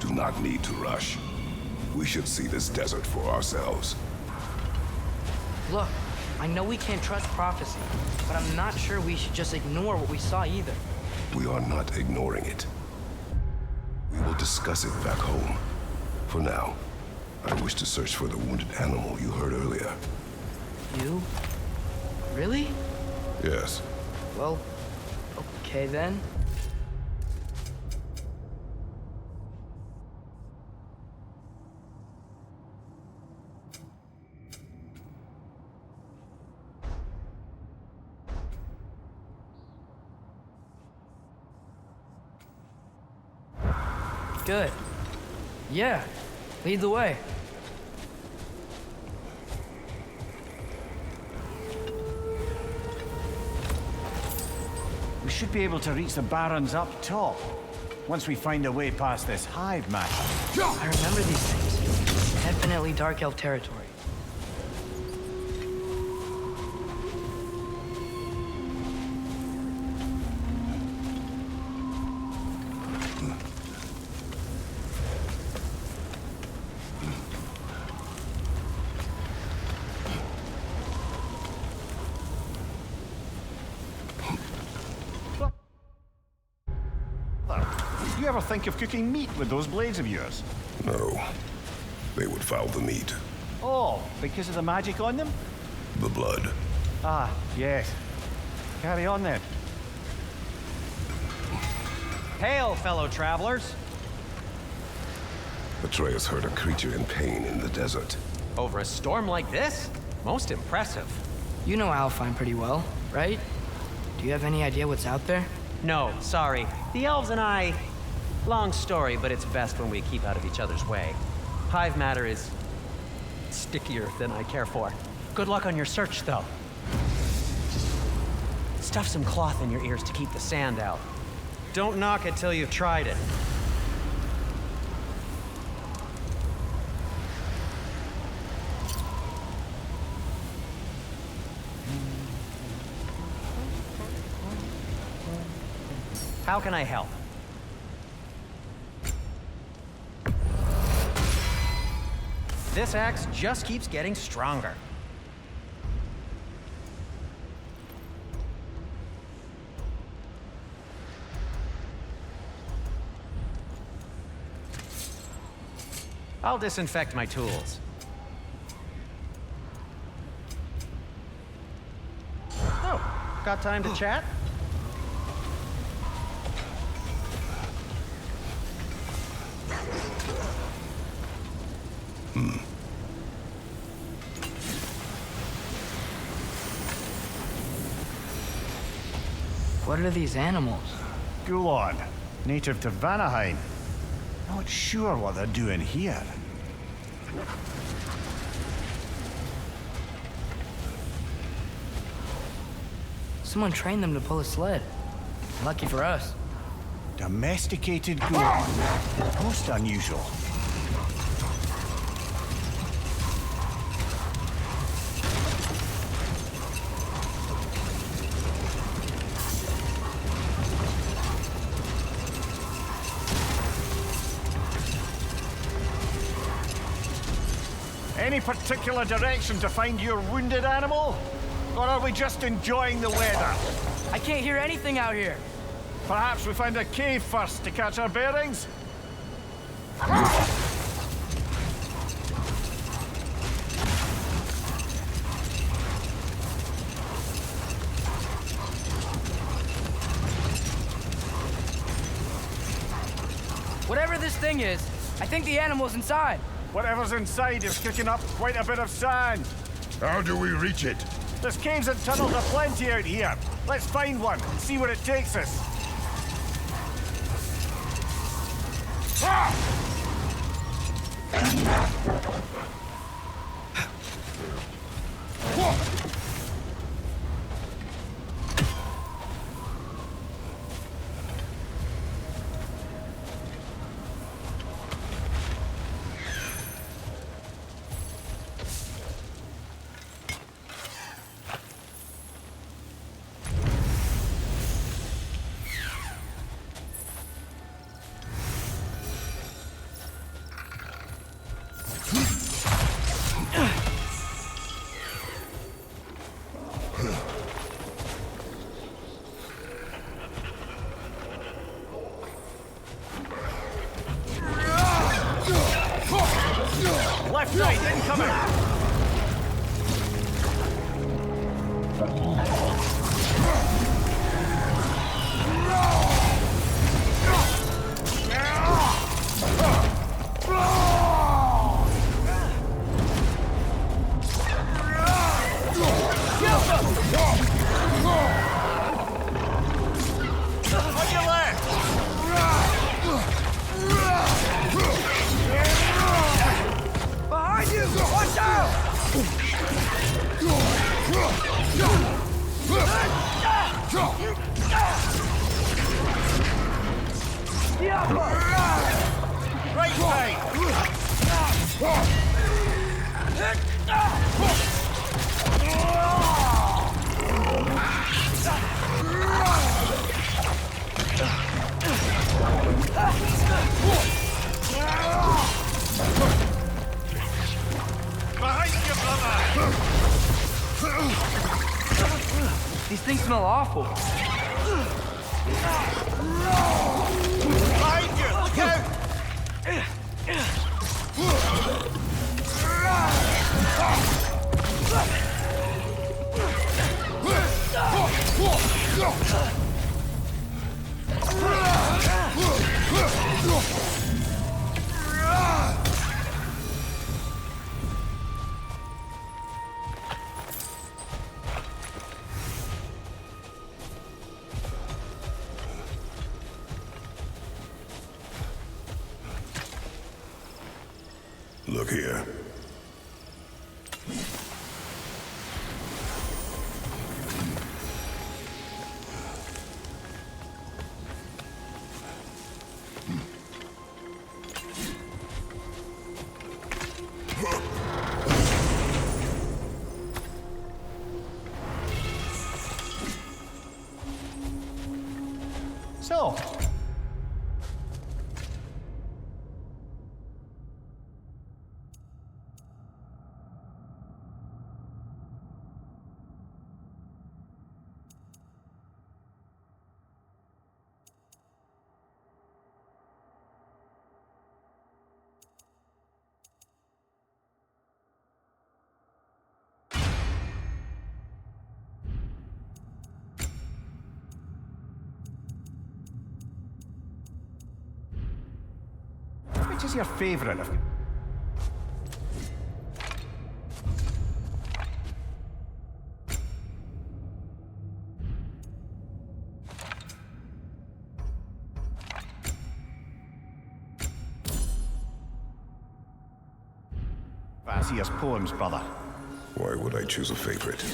do not need to rush. We should see this desert for ourselves. Look, I know we can't trust prophecy, but I'm not sure we should just ignore what we saw either. We are not ignoring it. We will discuss it back home. For now, I wish to search for the wounded animal you heard earlier. You? Really? Yes. Well, okay then. Good. Yeah, lead the way. We should be able to reach the barrens up top, once we find a way past this hive matter. I remember these things. Definitely Dark Elf territory. Do you ever think of cooking meat with those blades of yours? No. They would foul the meat. Oh, because of the magic on them? The blood. Ah, yes. Carry on then. Hail, fellow travelers. Atreus heard a creature in pain in the desert. Over a storm like this? Most impressive. You know Alpine pretty well, right? Do you have any idea what's out there? No, sorry. The elves and I... Long story, but it's best when we keep out of each other's way. Hive matter is... stickier than I care for. Good luck on your search, though. Stuff some cloth in your ears to keep the sand out. Don't knock it till you've tried it. How can I help? This axe just keeps getting stronger. I'll disinfect my tools. Oh, got time to chat? What are these animals? Gulon, native to Vanaheim. Not sure what they're doing here. Someone trained them to pull a sled. Lucky for us. Domesticated Gulon. Most unusual. Any particular direction to find your wounded animal? Or are we just enjoying the weather? I can't hear anything out here. Perhaps we find a cave first to catch our bearings? Whatever this thing is, I think the animal's inside. Whatever's inside is kicking up quite a bit of sand. How do we reach it? There's caves and tunnels aplenty out here. Let's find one and see where it takes us. Left side, incoming! These things smell awful. Behind you! Look out! Look here. So, which is your favorite of... Fanciest poems, brother. Why would I choose a favorite?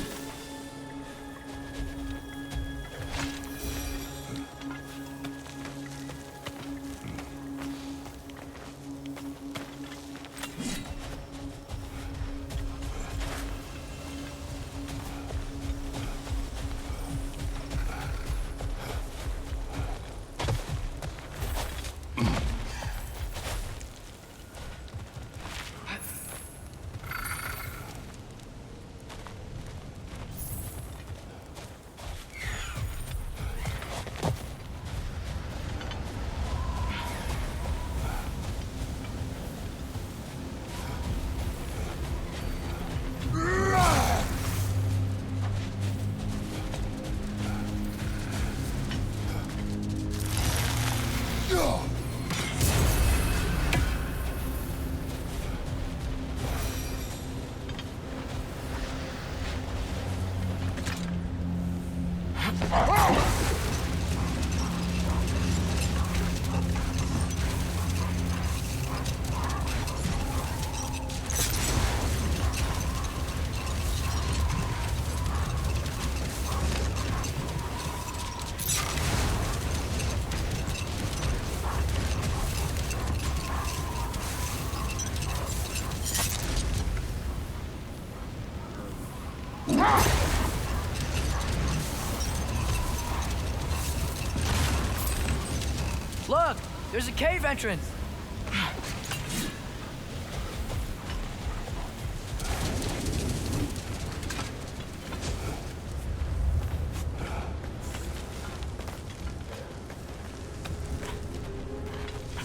Look! There's a cave entrance!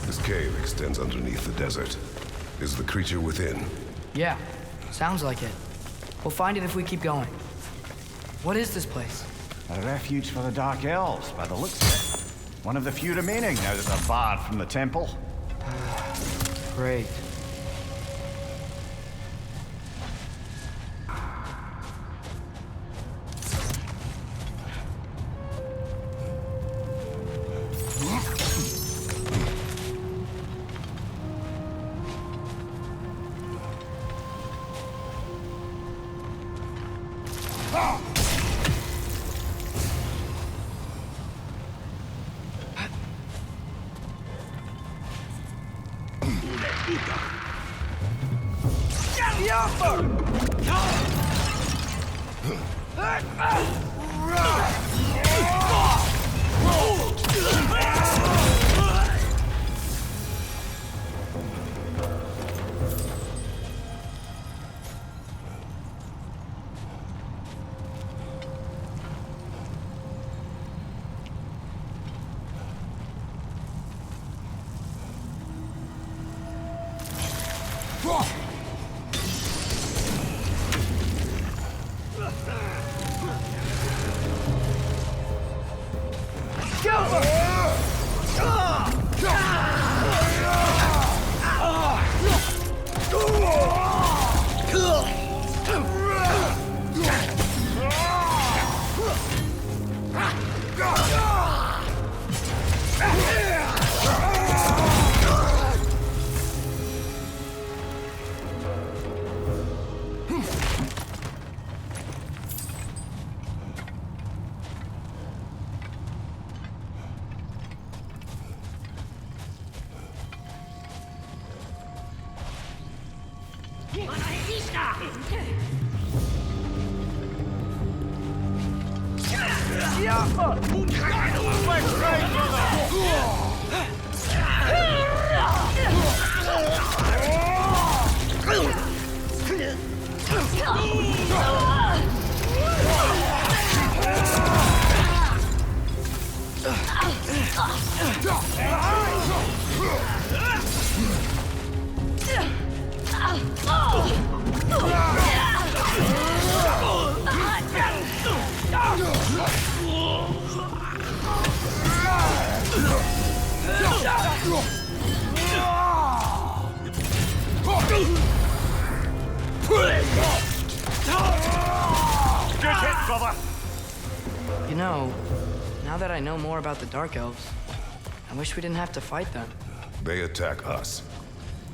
This cave extends underneath the desert. Is the creature within? Yeah, sounds like it. We'll find it if we keep going. What is this place? A refuge for the Dark Elves, by the looks of it. One of the few remaining now that they're barred from the temple. Great. You know, now that I know more about the Dark Elves, I wish we didn't have to fight them. They attack us.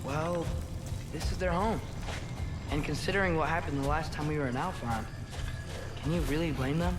Well, this is their home. And considering what happened the last time we were in Alpha, can you really blame them?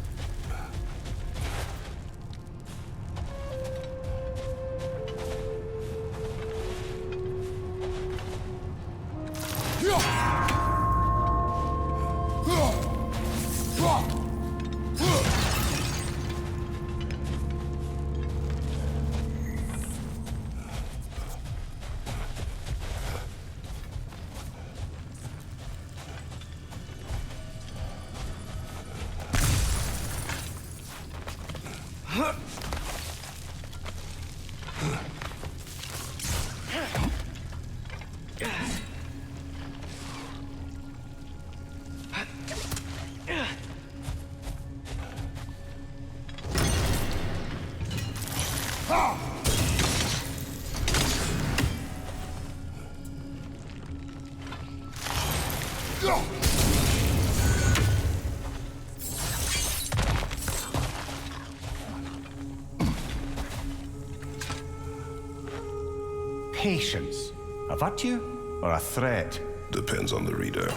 Patience. A virtue or a threat? Depends on the reader.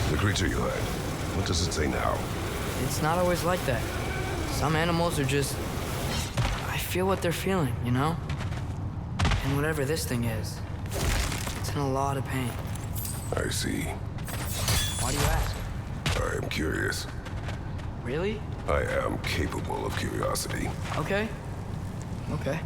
The creature you had, what does it say now? It's not always like that. Some animals are just feel what they're feeling, you know? And whatever this thing is, it's in a lot of pain. I see. Why do you ask? I am curious. Really? I am capable of curiosity. Okay. Okay.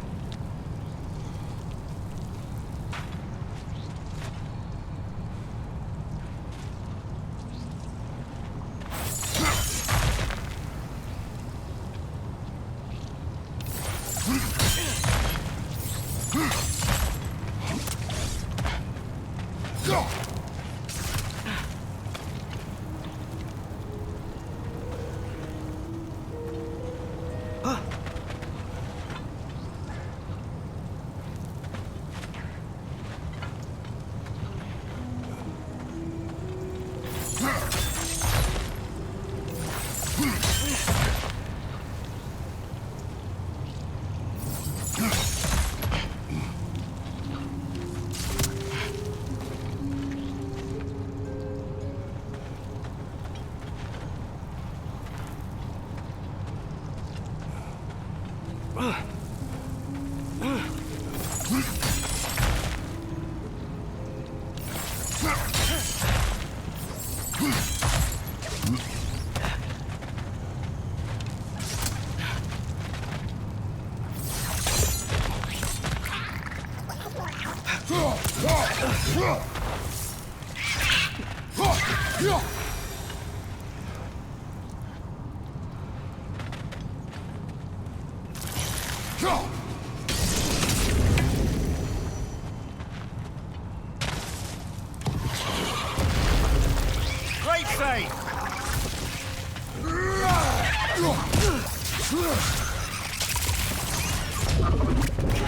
Right side!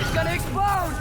It's gonna explode!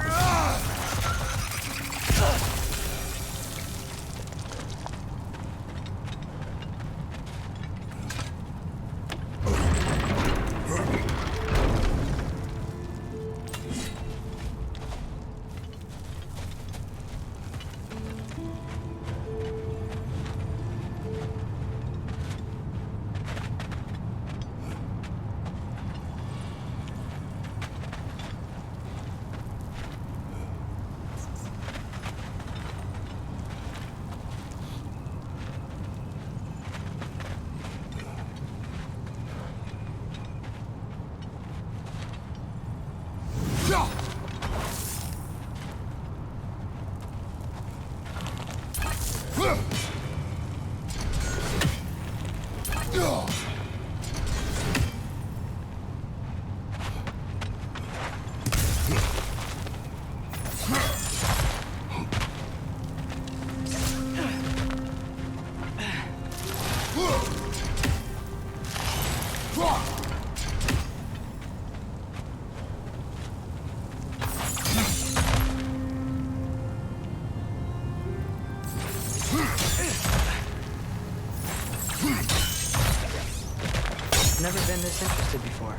Never been this interested before.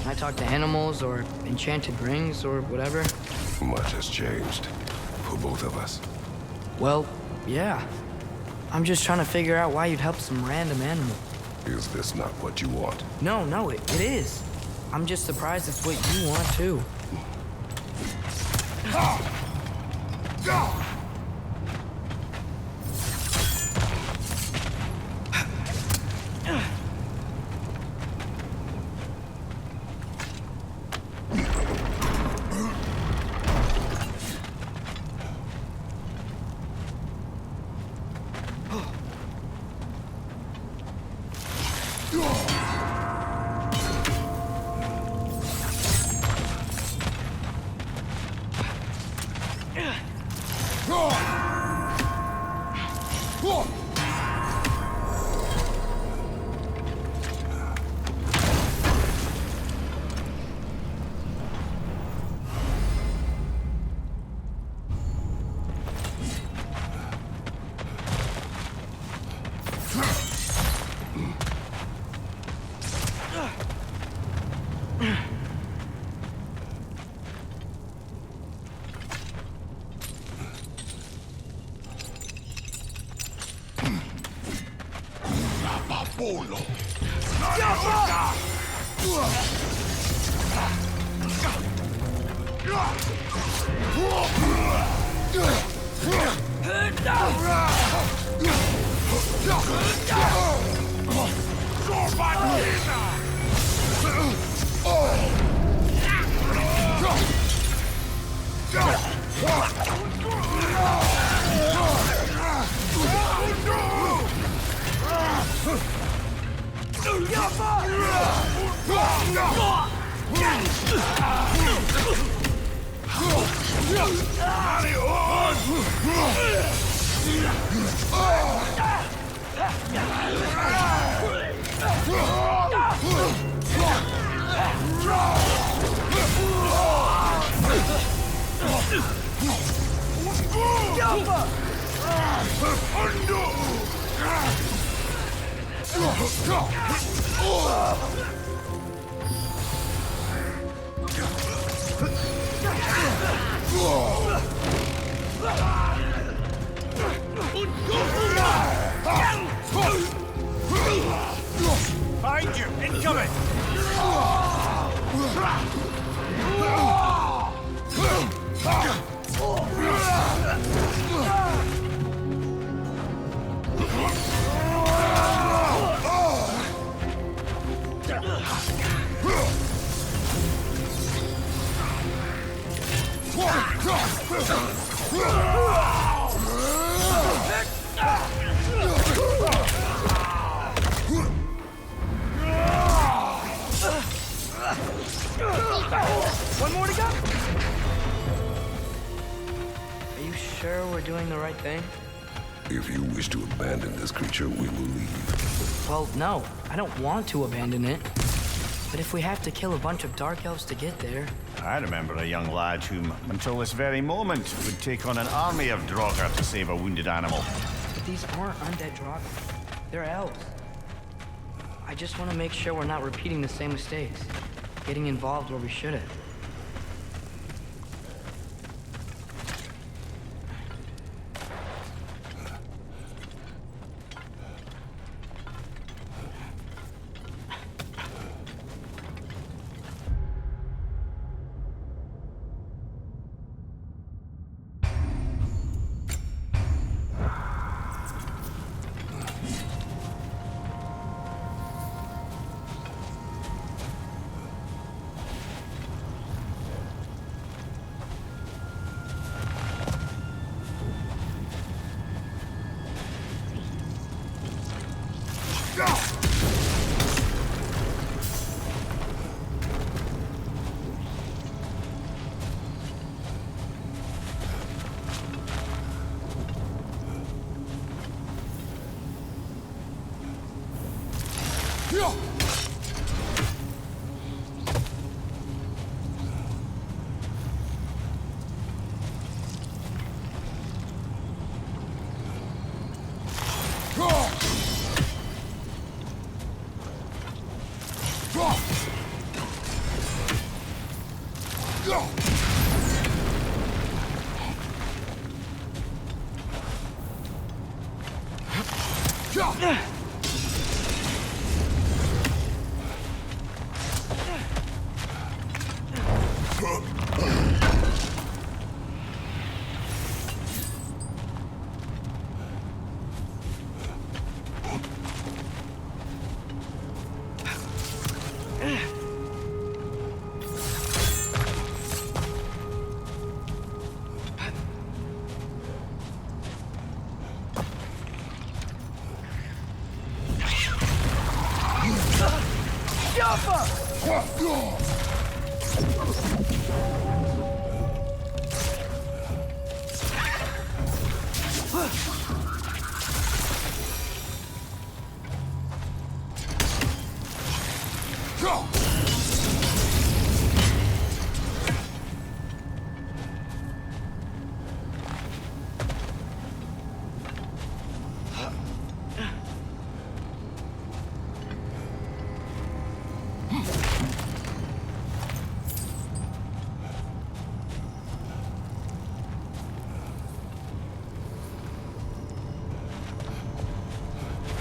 I talk to animals or enchanted rings or whatever. Much has changed for both of us. Well, yeah. I'm just trying to figure out why you'd help some random animal. Is this not what you want? No, it is. I'm just surprised it's what you want too. Behind you! Incoming! One more to go. Are you sure we're doing the right thing? If you wish to abandon this creature, we will leave. Well, no, I don't want to abandon it. But if we have to kill a bunch of dark elves to get there... I remember a young lad whom, until this very moment, would take on an army of Draugr to save a wounded animal. But these aren't undead Draugr. They're elves. I just want to make sure we're not repeating the same mistakes. Getting involved where we shouldn't.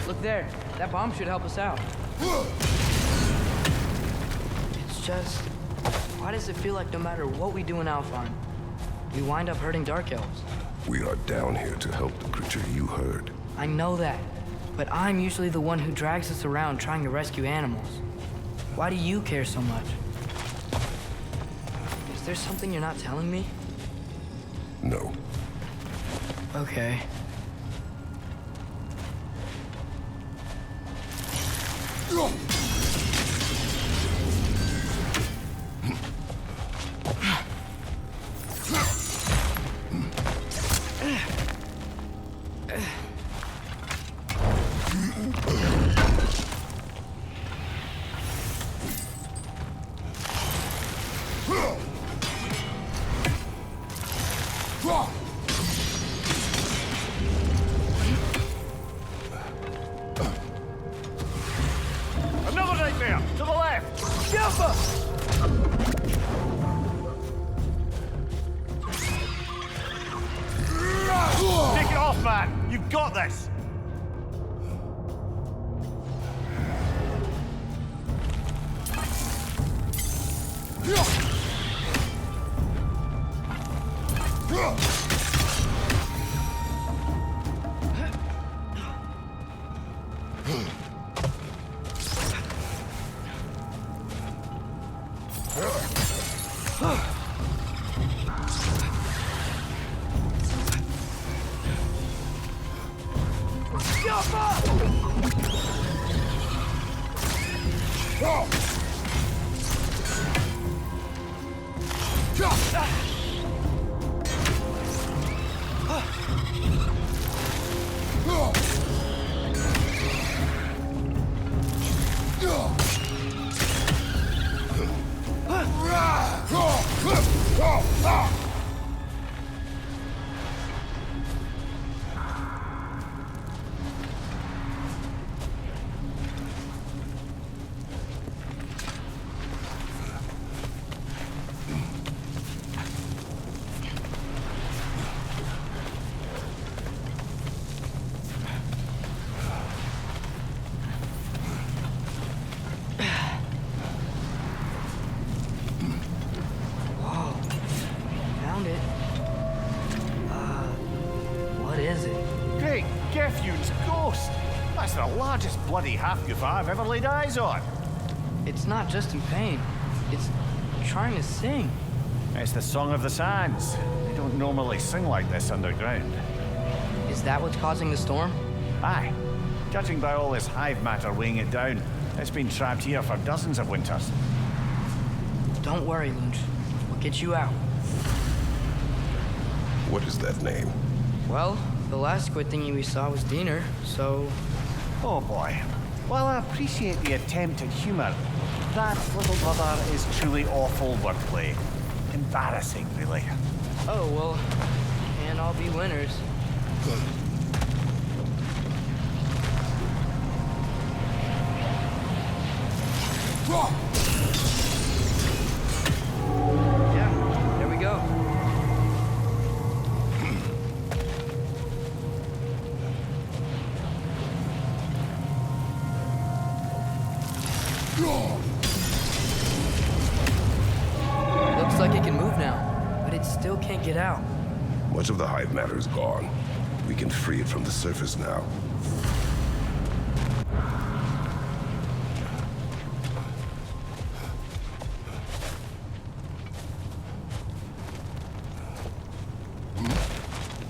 Look there. That bomb should help us out. It's just... Why does it feel like no matter what we do in Alpine, we wind up hurting Dark Elves? We are down here to help the creature you heard. I know that, but I'm usually the one who drags us around trying to rescue animals. Why do you care so much? Is there something you're not telling me? No. Okay. Another nightmare! To the left! Take it off, man! You've got this! That's the largest bloody half-goof I've ever laid eyes on. It's not just in pain. It's trying to sing. It's the Song of the Sands. They don't normally sing like this underground. Is that what's causing the storm? Aye. Judging by all this hive matter weighing it down, it's been trapped here for dozens of winters. Don't worry, Lunch. We'll get you out. What is that name? Well, the last squid thingy we saw was Diener, so... Oh boy. While I appreciate the attempt at humor, that, little brother, is truly awful wordplay. Embarrassing, really. Oh, well, can't all be winners. Yeah, there we go. Looks like it can move now, but it still can't get out. Much of the hive matter is gone. We can free it from the surface now.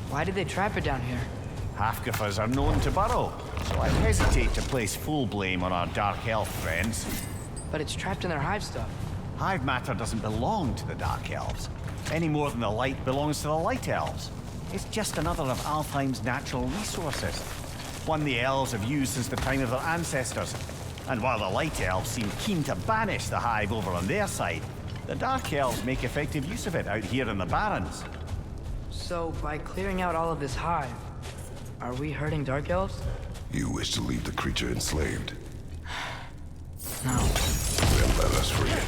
Why did they trap it down here? Half-goofers are known to burrow, so I hesitate to place full blame on our dark elf friends. But it's trapped in their hive stuff. Hive matter doesn't belong to the dark elves, any more than the light belongs to the light elves. It's just another of Alfheim's natural resources, one the elves have used since the time of their ancestors. And while the light elves seem keen to banish the hive over on their side, the dark elves make effective use of it out here in the Barrens. So, by clearing out all of this hive, are we hurting Dark Elves? You wish to leave the creature enslaved. No. Then let us free it.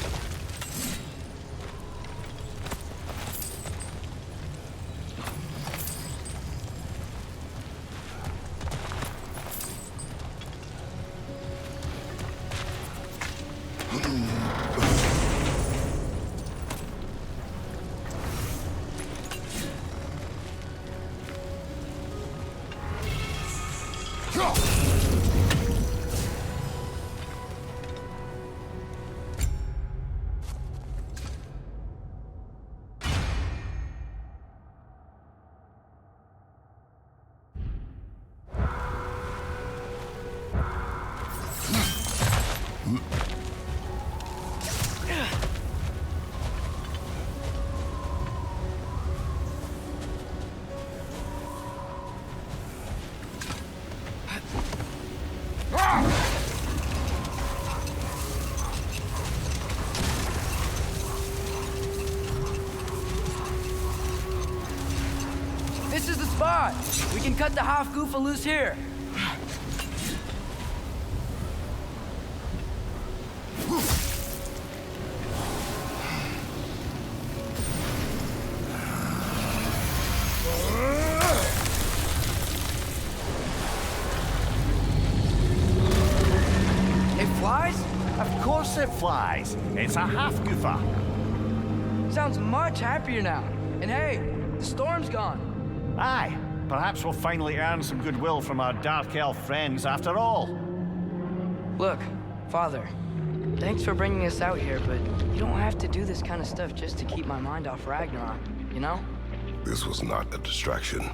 This is the spot. We can cut the half goofa loose here. It flies? Of course it flies. It's a half goofa. Sounds much happier now. And hey, the storm's gone. Aye, perhaps we'll finally earn some goodwill from our Dark Elf friends after all. Look, Father, thanks for bringing us out here, but you don't have to do this kind of stuff just to keep my mind off Ragnarok, you know? This was not a distraction.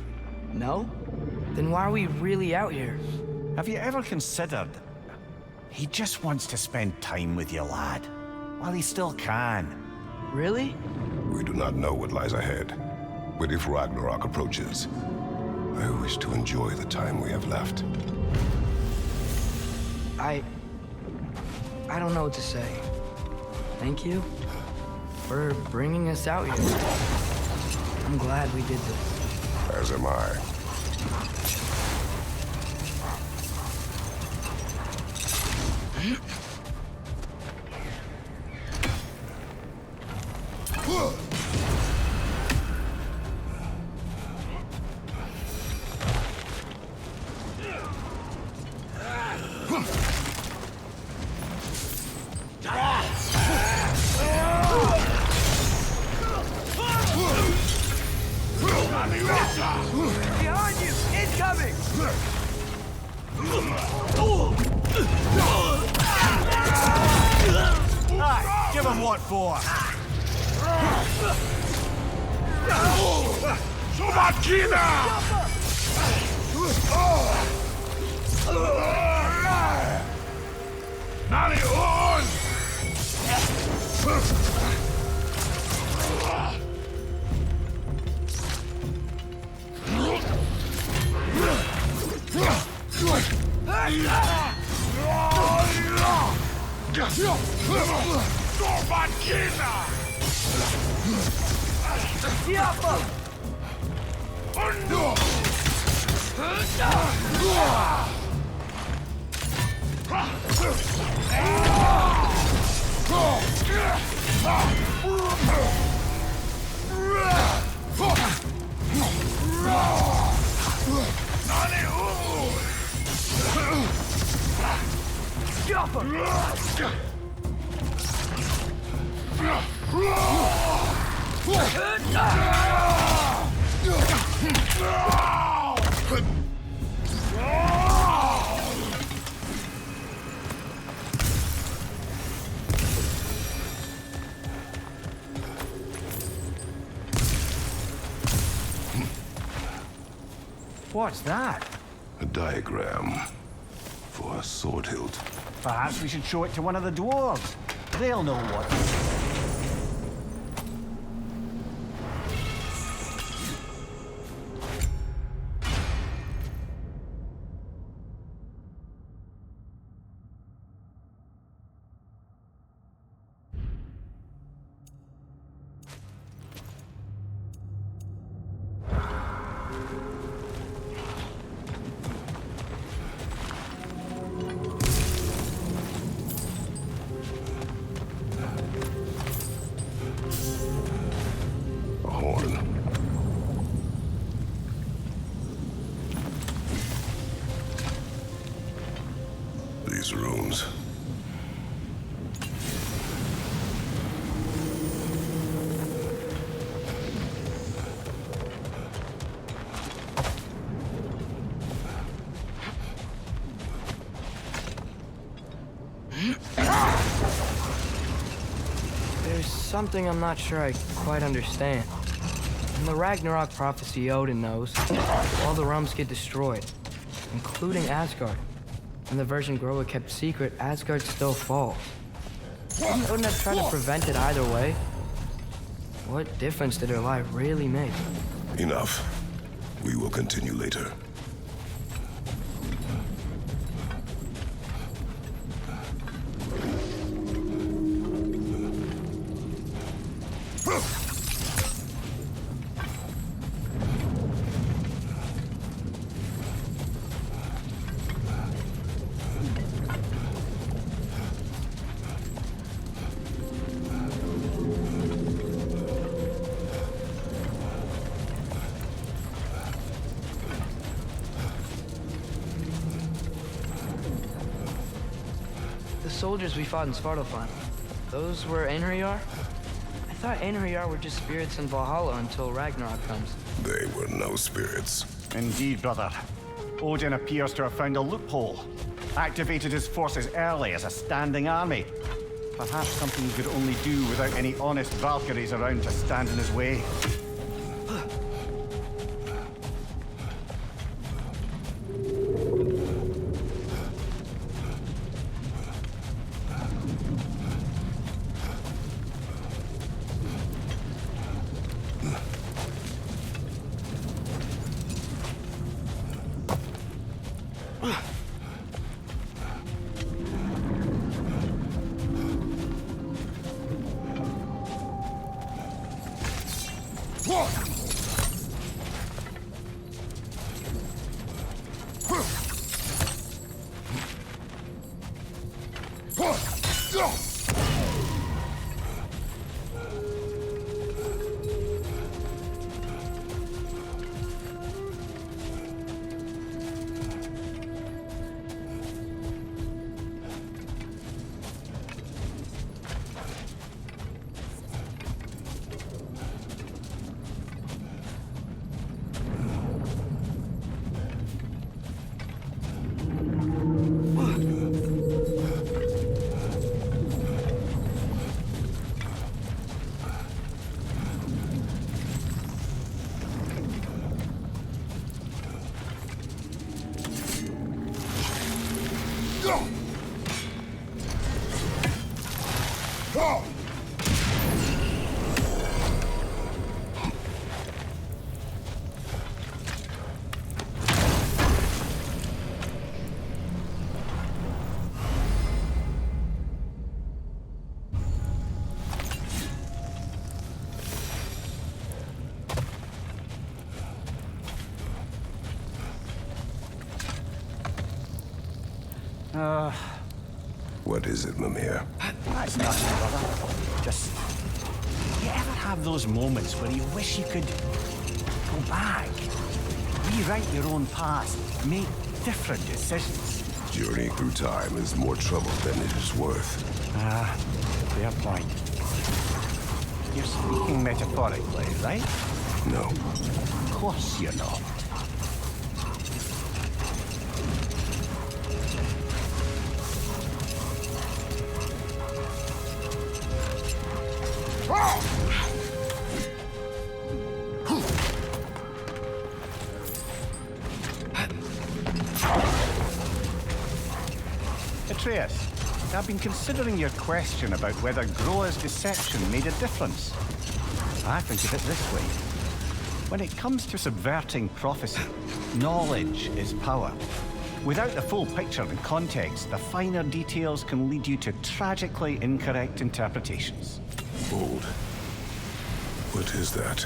No? Then why are we really out here? Have you ever considered he just wants to spend time with you, lad, while he still can? Really? We do not know what lies ahead. But if Ragnarok approaches, I wish to enjoy the time we have left. I don't know what to say. Thank you for bringing us out here. I'm glad we did this. As am I. Behind you! Incoming! Aye, give him what for. What's that? A diagram for a sword hilt. Perhaps we should show it to one of the dwarves. They'll know what. These rooms. There's something I'm not sure I quite understand. In the Ragnarok prophecy Odin knows, all the realms get destroyed, including Asgard. and the version Groa kept secret, Asgard still falls. Wouldn't Odin have tried to prevent it either way? What difference did her lie really make? Enough. We will continue later. The soldiers we fought in Svartalfheim, those were Einherjar? I thought Einherjar were just spirits in Valhalla until Ragnarok comes. They were no spirits. Indeed, brother. Odin appears to have found a loophole. Activated his forces early as a standing army. Perhaps something he could only do without any honest Valkyries around to stand in his way. What is it, Mimir? That's nothing, brother. Just... You ever have those moments where you wish you could go back? Rewrite your own past, make different decisions? Journeying through time is more trouble than it is worth. Fair point. You're speaking metaphorically, right? No. Of course you're not. Atreus, I've been considering your question about whether Groa's deception made a difference. I think of it this way. When it comes to subverting prophecy, knowledge is power. Without the full picture and context, the finer details can lead you to tragically incorrect interpretations. Bold. What is that?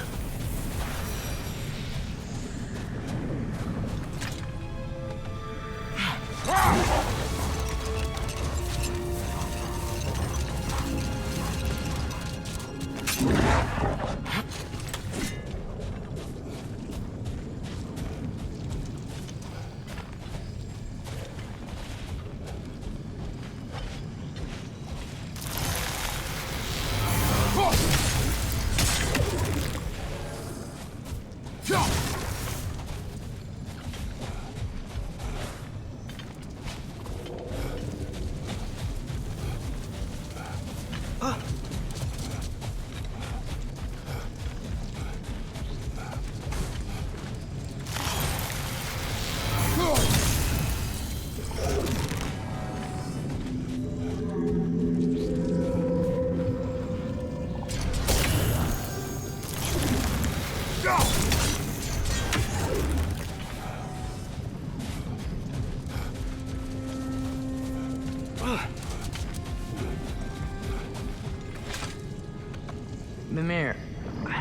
Mimir,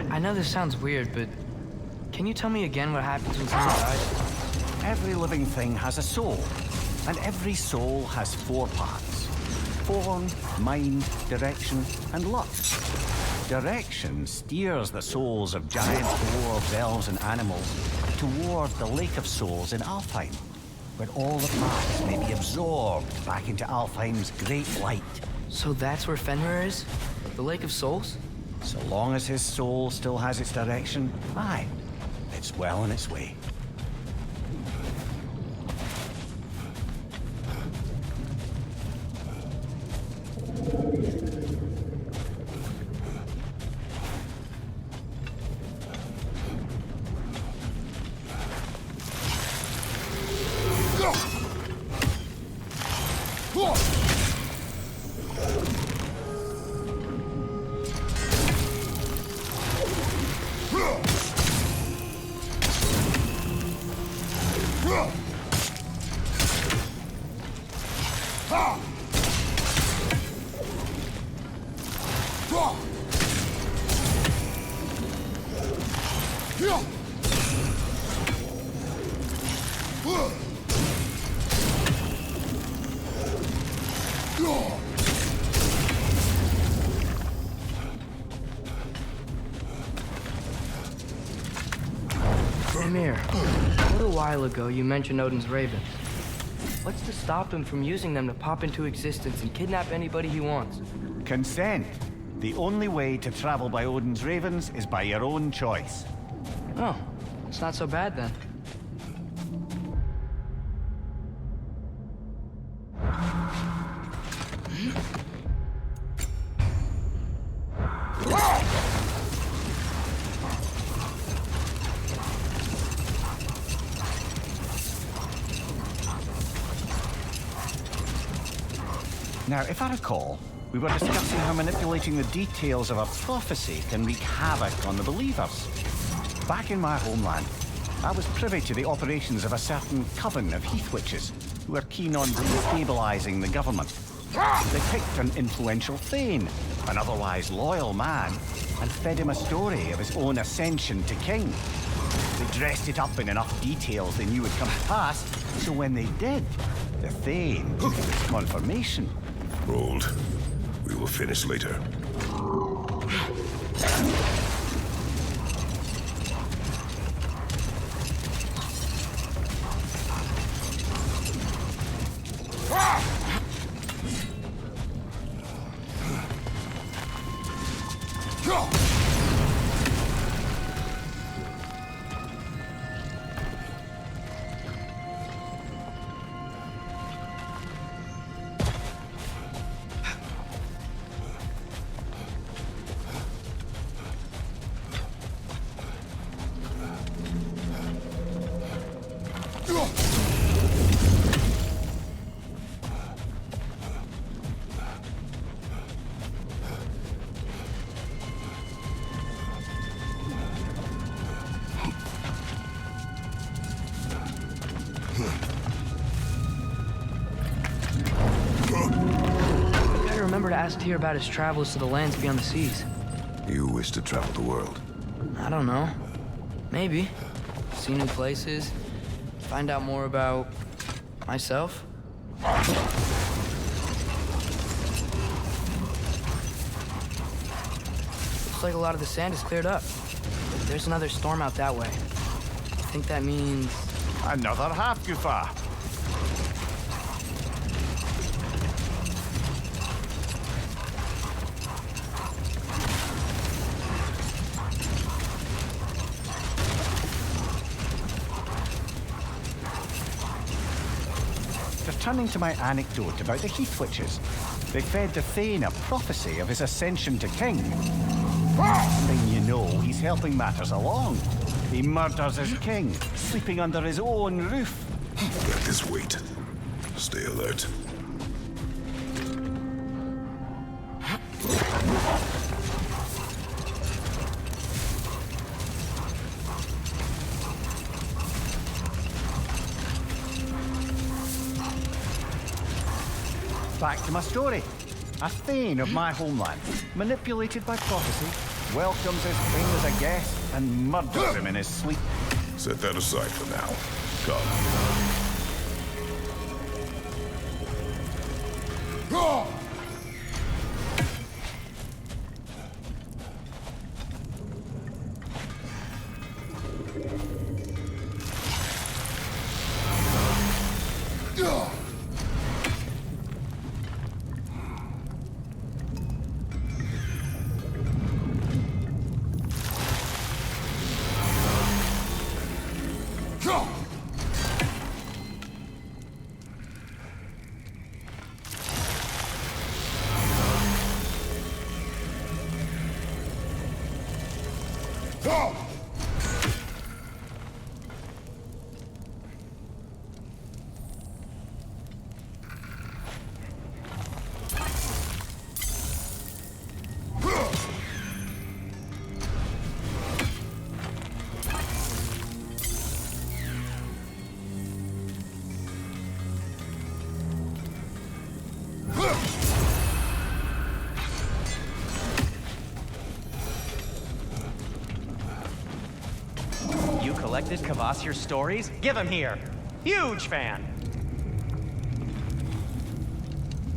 I know this sounds weird, but can you tell me again what happens when someone dies? Every living thing has a soul, and every soul has 4 parts. Form, mind, direction, and luck. Direction steers the souls of giant dwarves, elves, and animals toward the Lake of Souls in Alfheim, where all the parts may be absorbed back into Alfheim's great light. So that's where Fenrir is? The Lake of Souls? So long as his soul still has its direction, aye, it's well on its way. Mimir, a little while ago you mentioned Odin's ravens. What's to stop him from using them to pop into existence and kidnap anybody he wants? Consent. The only way to travel by Odin's ravens is by your own choice. Oh, it's not so bad then. Now, if I recall, we were discussing how manipulating the details of a prophecy can wreak havoc on the believers. Back in my homeland, I was privy to the operations of a certain coven of heath witches who were keen on destabilizing the government. They picked an influential Thane, an otherwise loyal man, and fed him a story of his own ascension to king. They dressed it up in enough details they knew would come to pass, so when they did, the Thane took it as confirmation. Hold. We will finish later. To ask Tyr about his travels to the lands beyond the seas. You wish to travel the world? I don't know. Maybe. See new places. Find out more about myself. Looks like a lot of the sand is cleared up. There's another storm out that way. I think that means... Another half-goofer. Returning to my anecdote about the heath witches, they fed the Thane a prophecy of his ascension to king. Thing you know, he's helping matters along. He murders his king, sleeping under his own roof. Let this wait. Stay alert. Back to my story. A Thane of my homeland, manipulated by prophecy, welcomes his king as a guest, and murders him in his sleep. Set that aside for now. Come. Collected Kvasir's stories? Give him here. Huge fan.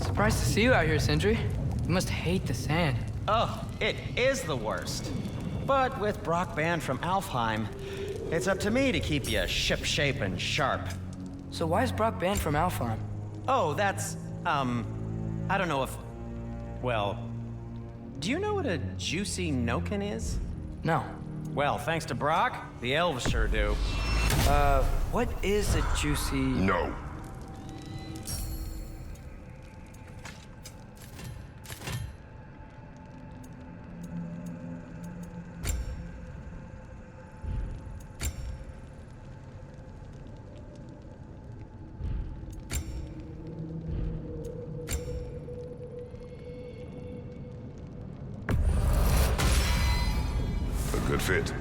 Surprised to see you out here, Sindri. You must hate the sand. Oh, it is the worst. But with Brock banned from Alfheim, it's up to me to keep you ship-shape and sharp. So why is Brock banned from Alfheim? Oh, that's, I don't know if... Well, do you know what a juicy Noken is? No. Well, thanks to Brock, the elves sure do. What is a juicy... No. A good fit.